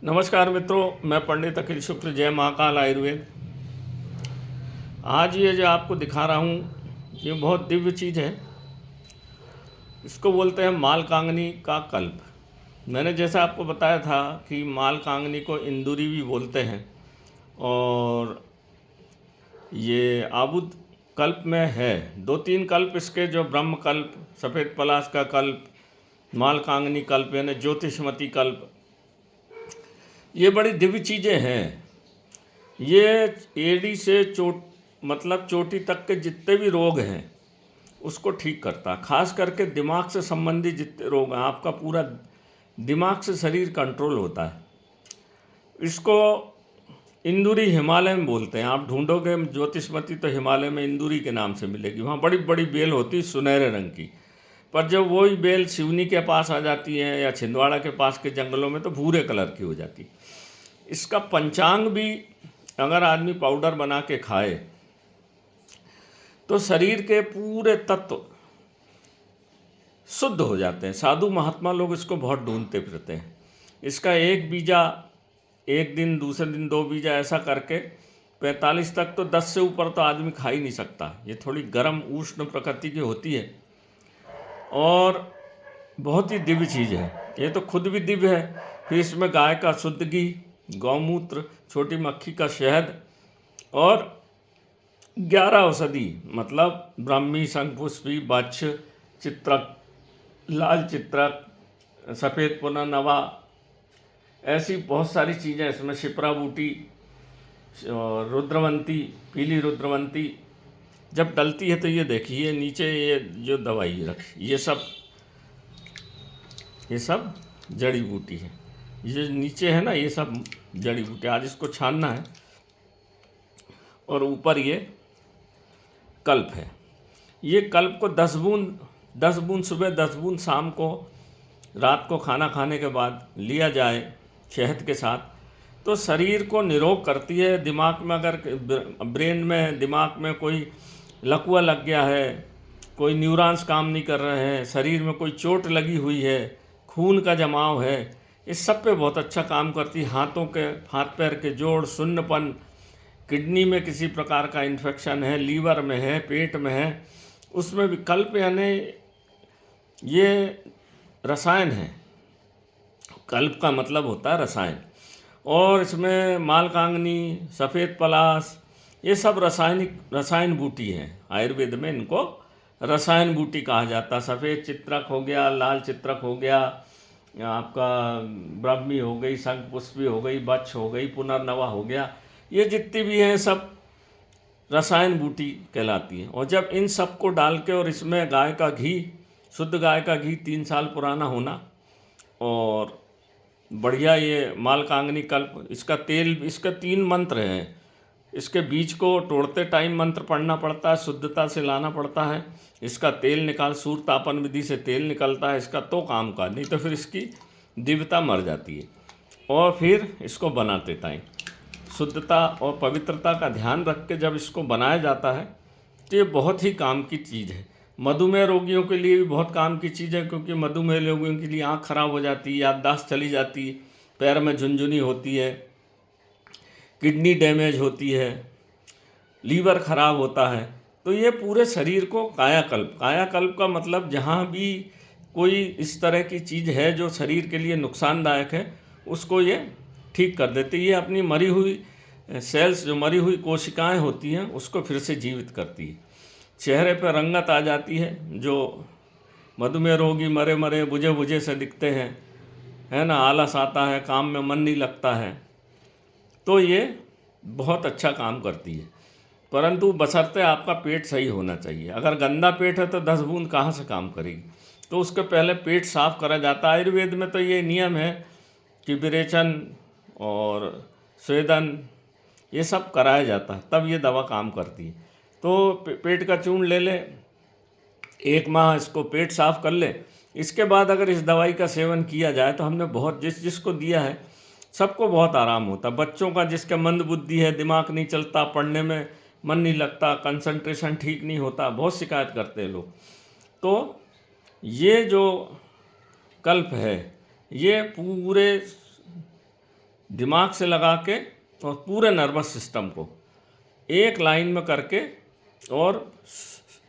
नमस्कार मित्रों, मैं पंडित अखिल शुक्ल, जय महाकाल आयुर्वेद। आज ये जो आपको दिखा रहा हूँ ये बहुत दिव्य चीज़ है। इसको बोलते हैं मालकांगनी का कल्प। मैंने जैसा आपको बताया था कि मालकांगनी को इंदुरी भी बोलते हैं और ये आबुद कल्प में है। 2-3 कल्प इसके, जो ब्रह्म कल्प, सफ़ेद पलाश का कल्प, मालकांगनी कल्प यानी ज्योतिषमती कल्प, ये बड़ी दिव्य चीज़ें हैं। ये एड़ी से चोटी तक के जितने भी रोग हैं उसको ठीक करता है। खास करके दिमाग से संबंधित जितने रोग हैं, आपका पूरा दिमाग से शरीर कंट्रोल होता है। इसको इंदुरी हिमालय में बोलते हैं। आप ढूंढोगे ज्योतिषमती तो हिमालय में इंदुरी के नाम से मिलेगी। वहाँ बड़ी बड़ी बेल होती है सुनहरे रंग की, पर जब वही बेल सिवनी के पास आ जाती है या छिंदवाड़ा के पास के जंगलों में तो भूरे कलर की हो जाती। इसका पंचांग भी अगर आदमी पाउडर बना के खाए तो शरीर के पूरे तत्व शुद्ध हो जाते हैं। साधु महात्मा लोग इसको बहुत ढूंढते फिरते हैं। इसका एक बीजा एक दिन, दूसरे दिन 2 बीजा, ऐसा करके 45 तक तो 10 से ऊपर तो आदमी खा ही नहीं सकता। ये थोड़ी गर्म उष्ण प्रकृति की होती है और बहुत ही दिव्य चीज़ है। ये तो खुद भी दिव्य है। फिर इसमें गाय का शुद्ध घी, गौमूत्र, छोटी मक्खी का शहद और 11 औषधि, मतलब ब्राह्मी, शंखपुष्पी, बच्छ, चित्रक, लाल चित्रक, सफ़ेद पुनर्नवा, ऐसी बहुत सारी चीज़ें इसमें, शिप्रा बूटी, रुद्रवंती, पीली रुद्रवंती जब डलती है तो ये देखिए नीचे ये जो दवाई रखी, ये सब जड़ी बूटी है। ये नीचे है ना, ये सब जड़ी बूटी। आज इसको छानना है और ऊपर ये कल्प है। ये कल्प को 10 बूंद सुबह, 10 बूंद शाम को, रात को खाना खाने के बाद लिया जाए शहद के साथ, तो शरीर को निरोग करती है। दिमाग में अगर ब्रेन में, दिमाग में कोई लकवा लग गया है, कोई न्यूरॉन्स काम नहीं कर रहे हैं, शरीर में कोई चोट लगी हुई है, खून का जमाव है, इस सब पे बहुत अच्छा काम करती है। हाथ पैर के जोड़, सुन्नपन, किडनी में किसी प्रकार का इन्फेक्शन है, लीवर में है, पेट में है, उसमें भी कल्प यानी ये रसायन है। कल्प का मतलब होता है रसायन। और इसमें मालकांगनी, सफ़ेद पलाश, ये सब रसायन बूटी हैं। आयुर्वेद में इनको रसायन बूटी कहा जाता है। सफ़ेद चित्रक हो गया, लाल चित्रक हो गया, आपका ब्राह्मी हो गई, शंखपुष्पी हो गई, बच्छ हो गई, पुनर्नवा हो गया, ये जितनी भी हैं सब रसायन बूटी कहलाती हैं। और जब इन सब को डाल के, और इसमें गाय का घी, शुद्ध गाय का घी 3 साल पुराना होना, और बढ़िया ये मालकांगनी कल्प, इसका तेल, इसका 3 मंत्र हैं। इसके बीज को तोड़ते टाइम मंत्र पढ़ना पड़ता है, शुद्धता से लाना पड़ता है। इसका तेल सूर्य तापन विधि से तेल निकलता है इसका, तो काम का, नहीं तो फिर इसकी दिव्यता मर जाती है। और फिर इसको बनाते टाइम शुद्धता और पवित्रता का ध्यान रख के जब इसको बनाया जाता है तो ये बहुत ही काम की चीज़ है। मधुमेह रोगियों के लिए भी बहुत काम की चीज़ है, क्योंकि मधुमेह रोगियों के लिए आँख खराब हो जाती है, याददाश्त चली जाती है, पैर में झुनझुनी होती है, किडनी डैमेज होती है, लीवर खराब होता है, तो ये पूरे शरीर को कायाकल्प का मतलब जहाँ भी कोई इस तरह की चीज़ है जो शरीर के लिए नुकसानदायक है, उसको ये ठीक कर देती है। ये अपनी मरी हुई सेल्स, जो मरी हुई कोशिकाएं होती हैं, उसको फिर से जीवित करती है। चेहरे पर रंगत आ जाती है। जो मधुमेह रोगी मरे मरे बुझे बुझे से दिखते हैं, है ना, आलस आता है, काम में मन नहीं लगता है, तो ये बहुत अच्छा काम करती है। परंतु बशर्ते आपका पेट सही होना चाहिए। अगर गंदा पेट है तो 10 बूंद कहाँ से काम करेगी, तो उसके पहले पेट साफ करा जाता है। आयुर्वेद में तो ये नियम है कि विरेचन और स्वेदन ये सब कराया जाता है, तब ये दवा काम करती है। तो पेट का चूर्ण ले ले, 1 माह इसको पेट साफ कर ले। इसके बाद अगर इस दवाई का सेवन किया जाए तो हमने बहुत जिसको दिया है सबको बहुत आराम होता। बच्चों का जिसका मंद बुद्धि है, दिमाग नहीं चलता, पढ़ने में मन नहीं लगता, कंसंट्रेशन ठीक नहीं होता, बहुत शिकायत करते हैं लोग। तो ये जो कल्प है ये पूरे दिमाग से लगा के और पूरे नर्वस सिस्टम को एक लाइन में करके और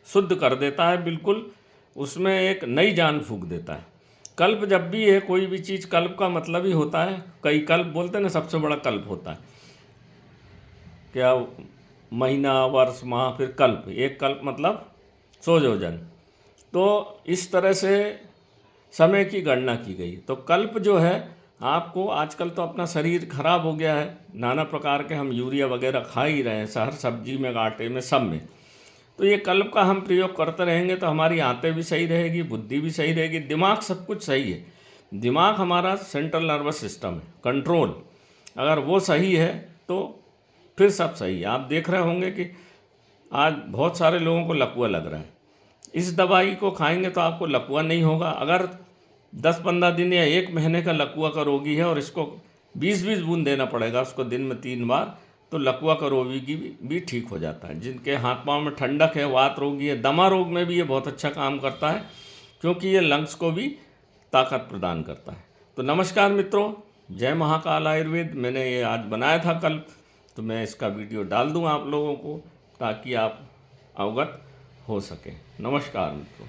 शुद्ध कर देता है, बिल्कुल उसमें एक नई जान फूंक देता है। कल्प जब भी है कोई भी चीज़, कल्प का मतलब ही होता है, कई कल्प बोलते हैं ना, सबसे बड़ा कल्प होता है क्या, महीना, वर्ष, माह, फिर कल्प। एक कल्प मतलब 100 योजन। तो इस तरह से समय की गणना की गई। तो कल्प जो है आपको, आजकल तो अपना शरीर खराब हो गया है, नाना प्रकार के हम यूरिया वगैरह खा ही रहे हैं, हर सब्जी में, आटे में, सब में। तो ये कल्प का हम प्रयोग करते रहेंगे तो हमारी आंतें भी सही रहेगी, बुद्धि भी सही रहेगी, दिमाग सब कुछ सही है। दिमाग हमारा सेंट्रल नर्वस सिस्टम है, कंट्रोल, अगर वो सही है तो फिर सब सही है। आप देख रहे होंगे कि आज बहुत सारे लोगों को लकवा लग रहा है। इस दवाई को खाएंगे तो आपको लकवा नहीं होगा। अगर 10-15 दिन या 1 महीने का लकवा का रोगी है और इसको 20-20 बूंद देना पड़ेगा उसको दिन में 3 बार, तो लकवा का रोगी की भी ठीक हो जाता है। जिनके हाथ पांव में ठंडक है, वात रोगी है, दमा रोग में भी ये बहुत अच्छा काम करता है, क्योंकि ये लंग्स को भी ताकत प्रदान करता है। तो नमस्कार मित्रों, जय महाकाल आयुर्वेद। मैंने ये आज बनाया था कल, तो मैं इसका वीडियो डाल दूँ आप लोगों को ताकि आप अवगत हो सकें। नमस्कार मित्रों।